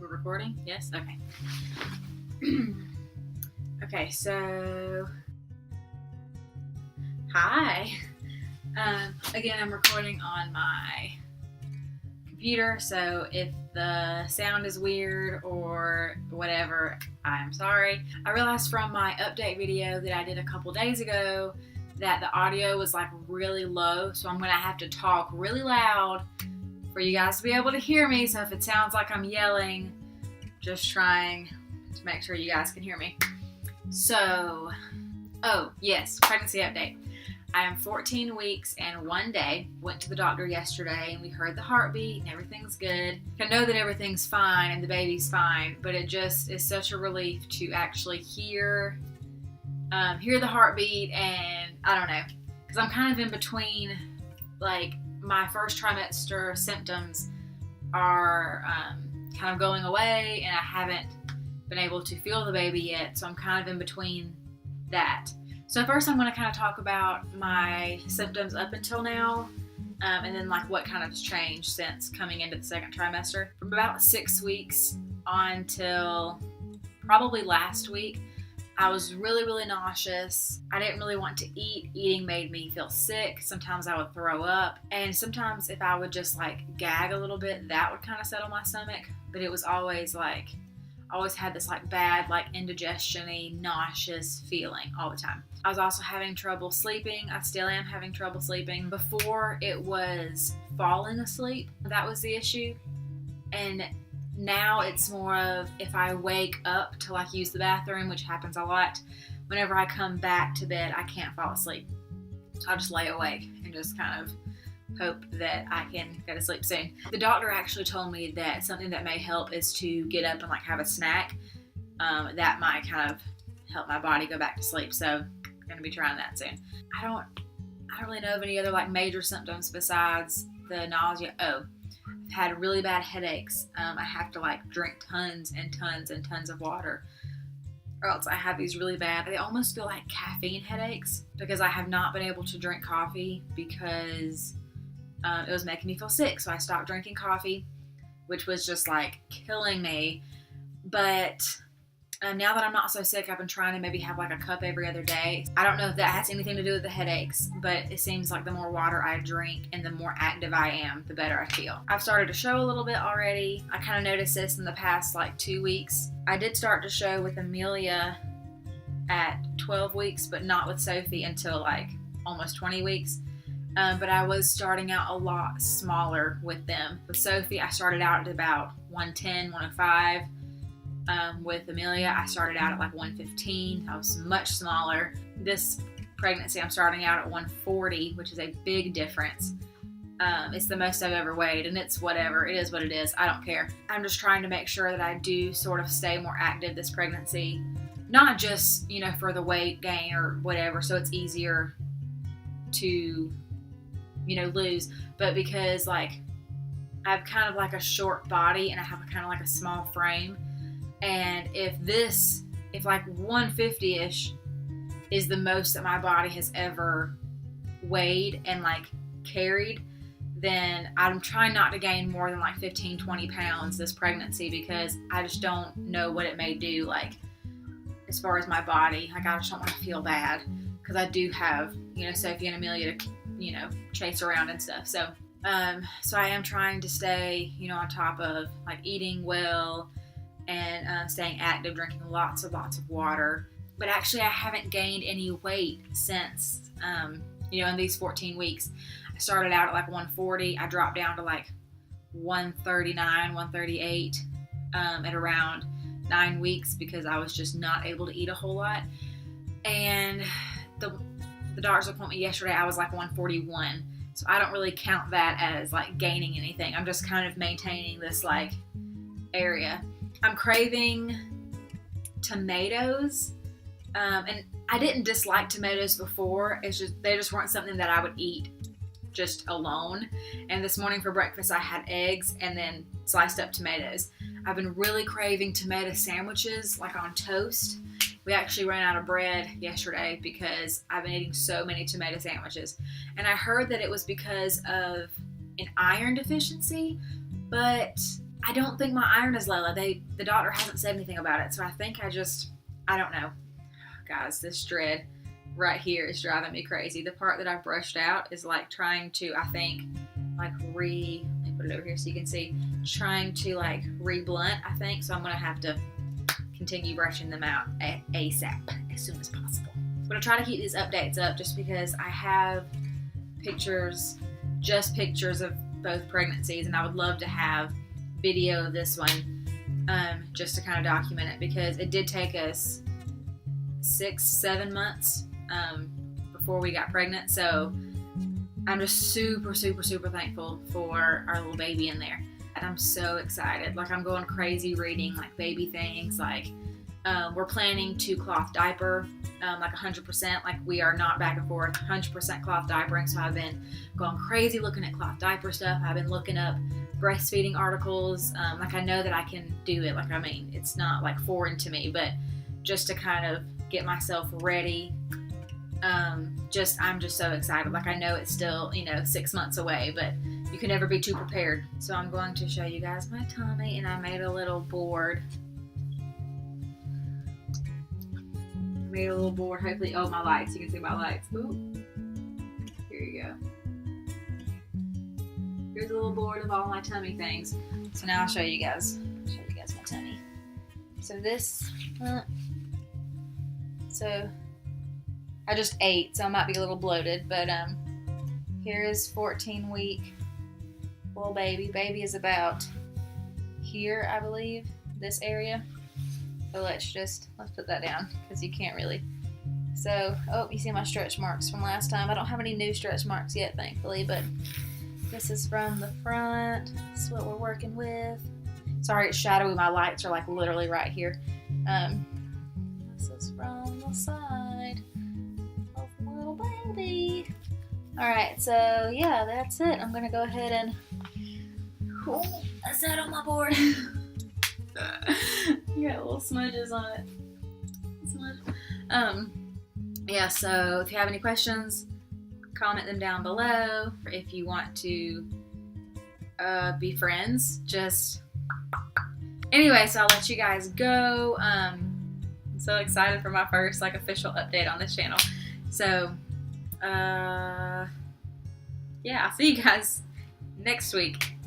We're recording? Yes? Okay. Okay, so hi. Again, I'm recording on my computer, so if the sound is weird or whatever, I'm sorry. I realized from my update video that I did a couple days ago that the audio was like really low, so I'm gonna have to talk really loud for you guys to be able to hear me. So if it sounds like I'm yelling, just trying to make sure you guys can hear me. So, oh yes, pregnancy update. I am 14 weeks and 1 day. Went to the doctor yesterday and we heard the heartbeat and everything's good. I know that everything's fine and the baby's fine, but it just is such a relief to actually hear the heartbeat. And I don't know, because I'm kind of in between. Like, my first trimester symptoms are kind of going away and I haven't been able to feel the baby yet, so I'm kind of in between that. So first I'm going to kind of talk about my symptoms up until now, and then like what kind of has changed since coming into the second trimester. From about 6 weeks on till probably last week, I was really nauseous. I didn't really want to eat. Eating made me feel sick. Sometimes I would throw up. And sometimes if I would just like gag a little bit, that would kind of settle my stomach. But it was always like, I always had this like bad, like indigestion-y, nauseous feeling all the time. I was also having trouble sleeping. I still am having trouble sleeping. Before, it was falling asleep. That was the issue. And now it's more of if I wake up to like use the bathroom, which happens a lot, whenever I come back to bed, I can't fall asleep. So I'll just lay awake and just kind of hope that I can go to sleep soon. The doctor actually told me that something that may help is to get up and like have a snack. That might kind of help my body go back to sleep. So I'm going to be trying that soon. I don't really know of any other like major symptoms besides the nausea. Oh, I've had really bad headaches. I have to like drink tons and tons and tons of water, or else I have these really bad, they almost feel like caffeine headaches, because I have not been able to drink coffee because it was making me feel sick. So I stopped drinking coffee, which was just like killing me. But now that I'm not so sick, I've been trying to maybe have like a cup every other day. I don't know if that has anything to do with the headaches, but it seems like the more water I drink and the more active I am, the better I feel. I've started to show a little bit already. I kind of noticed this in the past like 2 weeks. I did start to show with Amelia at 12 weeks, but not with Sophie until like almost 20 weeks. But I was starting out a lot smaller with them. With Sophie, I started out at about 110, 105. With Amelia, I started out at like 115. I was much smaller. This pregnancy, I'm starting out at 140, which is a big difference. It's the most I've ever weighed, and it's whatever. It is what it is. I don't care. I'm just trying to make sure that I do sort of stay more active this pregnancy. Not just, you know, for the weight gain or whatever, so it's easier to, you know, lose, but because like I have kind of like a short body and I have kind of like a small frame. And if like 150-ish is the most that my body has ever weighed and like carried, then I'm trying not to gain more than like 15, 20 pounds this pregnancy, because I just don't know what it may do, like as far as my body. Like, I just don't want to feel bad, because I do have, you know, Sophie and Amelia to, you know, chase around and stuff. So I am trying to stay, you know, on top of like eating well and staying active, drinking lots of water. But actually, I haven't gained any weight since, you know, in these 14 weeks. I started out at like 140. I dropped down to like 139, 138 at around 9 weeks, because I was just not able to eat a whole lot. And the doctor's appointment yesterday, I was like 141. So I don't really count that as like gaining anything. I'm just kind of maintaining this like area. I'm craving tomatoes, and I didn't dislike tomatoes before. It's just, they just weren't something that I would eat just alone. And this morning for breakfast, I had eggs and then sliced up tomatoes. I've been really craving tomato sandwiches, like on toast. We actually ran out of bread yesterday because I've been eating so many tomato sandwiches. And I heard that it was because of an iron deficiency, but I don't think my iron is low. The doctor hasn't said anything about it, so I think I don't know. Guys, this dread right here is driving me crazy. The part that I've brushed out is like trying to, I think, like let me put it over here so you can see, trying to like re-blunt, I think. So I'm gonna have to continue brushing them out ASAP, as soon as possible. I'm gonna try to keep these updates up just because I have just pictures of both pregnancies, and I would love to have video of this one just to kind of document it, because it did take us 6-7 months before we got pregnant. So I'm just super thankful for our little baby in there, and I'm so excited. Like, I'm going crazy reading like baby things. Like we're planning to cloth diaper like 100%. Like, we are not back and forth, 100% cloth diapering. So I've been going crazy looking at cloth diaper stuff. I've been looking up breastfeeding articles. Like, I know that I can do it. Like, I mean, it's not like foreign to me, but just to kind of get myself ready. I'm just so excited. Like, I know it's still, 6 months away, but you can never be too prepared. So I'm going to show you guys my tummy, and I made a little board. Hopefully, my lights. You can see my lights. Ooh. Here you go. Here's a little board of all my tummy things. So now I'll show you guys my tummy. So this, so I just ate, so I might be a little bloated, but here is 14-week little baby. Baby is about here, I believe, this area. So let's put that down because you can't really. So, you see my stretch marks from last time. I don't have any new stretch marks yet, thankfully, but this is from the front. This is what we're working with. Sorry, it's shadowy. My lights are like literally right here. This is from the side of the little baby. All right, so yeah, that's it. I'm gonna go ahead and that's that on my board. You got little smudges on it. Yeah, so if you have any questions, comment them down below. If you want to be friends, anyway, so I'll let you guys go. I'm so excited for my first official update on this channel. So yeah, I'll see you guys next week.